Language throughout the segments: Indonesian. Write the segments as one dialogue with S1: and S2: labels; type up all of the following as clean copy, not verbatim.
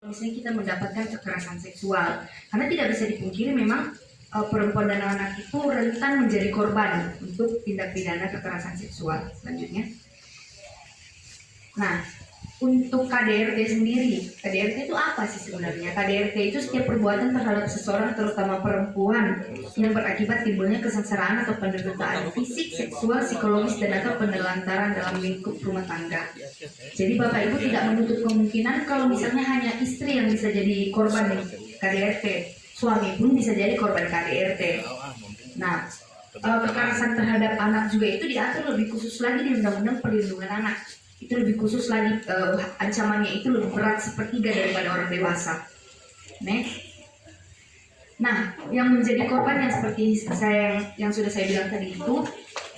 S1: misalnya kita mendapatkan kekerasan seksual, karena tidak bisa dipungkiri memang perempuan dan anak itu rentan menjadi korban untuk tindak pidana kekerasan seksual selanjutnya. Nah, untuk KDRT sendiri, KDRT itu apa sih sebenarnya? KDRT itu setiap perbuatan terhadap seseorang, terutama perempuan, yang berakibat timbulnya kesengsaraan atau penderitaan fisik, seksual, psikologis, dan atau penelantaran dalam lingkup rumah tangga. Jadi Bapak Ibu tidak menutup kemungkinan kalau misalnya hanya istri yang bisa jadi korban KDRT, suami pun bisa jadi korban KDRT. Nah, kekerasan terhadap anak juga itu diatur lebih khusus lagi di Undang-Undang Perlindungan Anak. Itu lebih khusus lagi, ancamannya itu lebih berat sepertiga daripada orang dewasa. Next. Nah, yang menjadi korban yang seperti yang sudah saya bilang tadi itu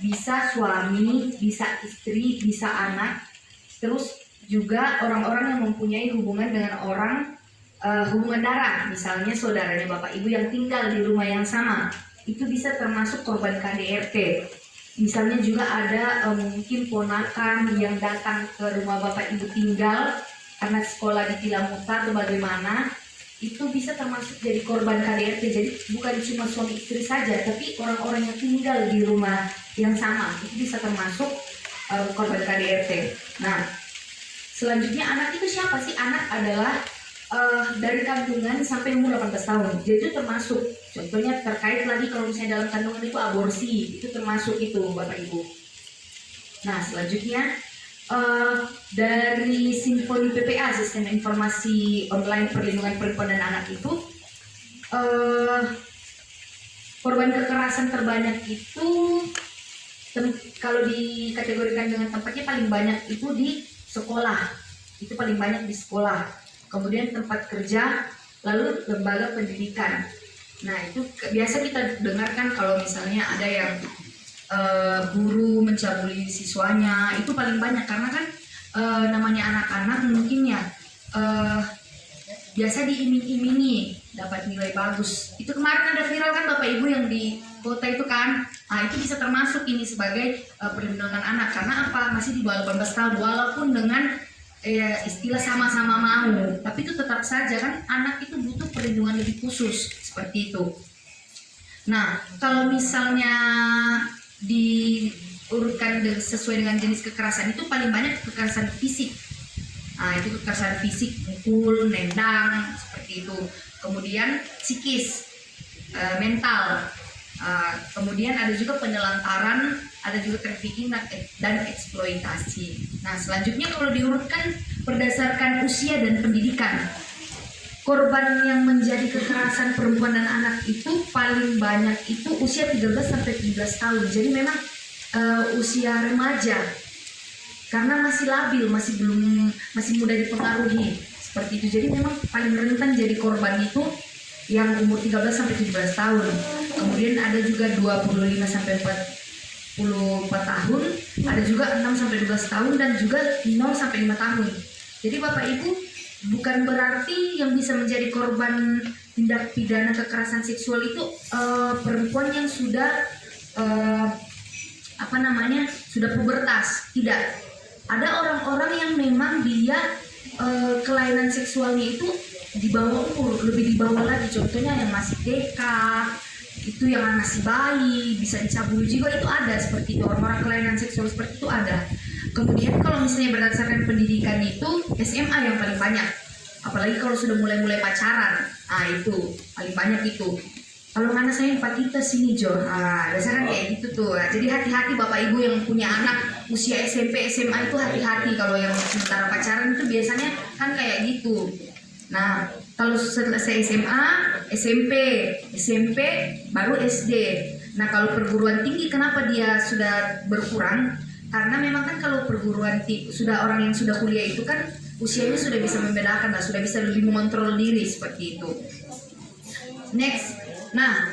S1: bisa suami, bisa istri, bisa anak, terus juga orang-orang yang mempunyai hubungan dengan orang hubungan darah, misalnya saudaranya Bapak Ibu yang tinggal di rumah yang sama, itu bisa termasuk korban KDRT. Misalnya juga ada mungkin ponakan yang datang ke rumah Bapak Ibu tinggal karena sekolah di Tilamuta atau bagaimana, itu bisa termasuk jadi korban KDRT. Jadi bukan cuma suami istri saja, tapi orang-orang yang tinggal di rumah yang sama itu bisa termasuk korban KDRT. Nah, selanjutnya anak itu siapa sih? Anak adalah dari kandungan sampai umur 18 tahun. Jadi itu termasuk. Contohnya terkait lagi kalau misalnya dalam kandungan itu aborsi, itu termasuk itu Bapak Ibu. Nah, selanjutnya dari Simponi PPA, Sistem Informasi Online Perlindungan Perempuan dan Anak itu, korban kekerasan terbanyak itu kalau dikategorikan dengan tempatnya paling banyak itu di sekolah. Itu paling banyak di sekolah. Kemudian tempat kerja, lalu lembaga pendidikan. Nah, itu biasa kita dengarkan kalau misalnya ada yang guru mencabuli siswanya, itu paling banyak karena kan namanya anak-anak mungkin ya biasa diiming-imingi dapat nilai bagus. Itu kemarin ada viral kan Bapak Ibu yang di kota itu kan. Nah, itu bisa termasuk ini sebagai perlindungan anak karena apa? Masih di bawah 18 tahun walaupun dengan istilah sama-sama mau, tapi itu tetap saja kan anak itu butuh perlindungan lebih khusus seperti itu. Nah, kalau misalnya diurutkan sesuai dengan jenis kekerasan itu paling banyak kekerasan fisik. Nah, itu kekerasan fisik, mukul, nendang, seperti itu. Kemudian psikis, mental. Kemudian ada juga penelantaran, ada juga trafficking dan eksploitasi. Nah, selanjutnya kalau diurutkan berdasarkan usia dan pendidikan, korban yang menjadi kekerasan perempuan dan anak itu paling banyak itu usia 13 sampai 17 tahun. Jadi memang usia remaja karena masih labil, masih mudah dipengaruhi seperti itu. Jadi memang paling rentan jadi korban itu yang umur 13 sampai 17 tahun. Kemudian ada juga 25 sampai 44 tahun, ada juga 6 sampai 12 tahun dan juga 0 sampai 5 tahun. Jadi Bapak Ibu, bukan berarti yang bisa menjadi korban tindak pidana kekerasan seksual itu perempuan yang sudah sudah pubertas. Tidak. Ada orang-orang yang memang dia kelainan seksualnya itu di bawah umur, lebih di bawah lagi. Contohnya yang masih TK, itu yang masih bayi, bisa dicabuli juga itu ada seperti itu. Orang-orang kelainan seksual seperti itu ada. Kemudian kalau misalnya berdasarkan pendidikan itu SMA yang paling banyak. Apalagi kalau sudah mulai pacaran, itu paling banyak itu. Kalau anak saya hepatitis ini Jo, dasarnya kayak gitu tuh. Nah, jadi hati-hati Bapak Ibu yang punya anak usia SMP, SMA itu hati-hati. Kalau yang sementara pacaran itu biasanya kan kayak gitu. Nah, kalau selesai SMA, SMP baru SD. Nah, kalau perguruan tinggi kenapa dia sudah berkurang? Karena memang kan kalau perguruan tinggi sudah orang yang sudah kuliah itu kan usianya sudah bisa membedakan, sudah bisa lebih mengontrol diri seperti itu. Next, nah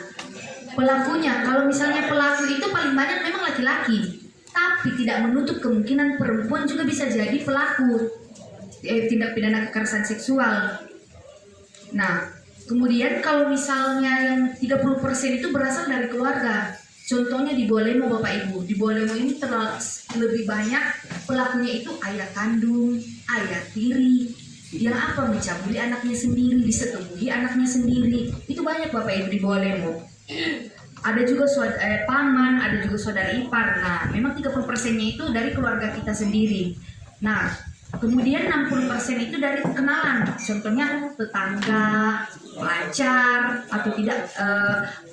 S1: pelakunya, kalau misalnya pelaku itu paling banyak memang laki-laki, tapi tidak menutup kemungkinan perempuan juga bisa jadi pelaku tindak pidana kekerasan seksual. Nah, kemudian kalau misalnya yang 30% itu berasal dari keluarga. Contohnya di Bolemo Bapak Ibu. Di Bolemo ini lebih banyak pelakunya itu ayah kandung, ayah tiri, yang apa mencabuli anaknya sendiri, disetubuhi anaknya sendiri, itu banyak Bapak Ibu di bawah Lemo. Ada juga paman, ada juga saudara ipar. Nah, memang 30%-nya itu dari keluarga kita sendiri. Nah, kemudian 60% itu dari kenalan. Contohnya tetangga, pacar, atau tidak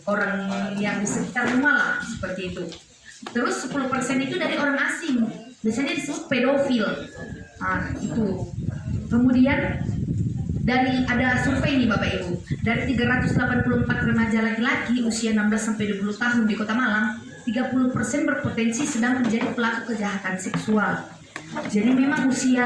S1: orang yang di sekitar rumah lah, seperti itu. Terus 10% itu dari orang asing. Biasanya disebut pedofil. Nah, itu. Kemudian ada survei nih Bapak Ibu, dari 384 remaja laki-laki usia 16 sampai 20 tahun di Kota Malang, 30% berpotensi sedang menjadi pelaku kejahatan seksual. Jadi memang usia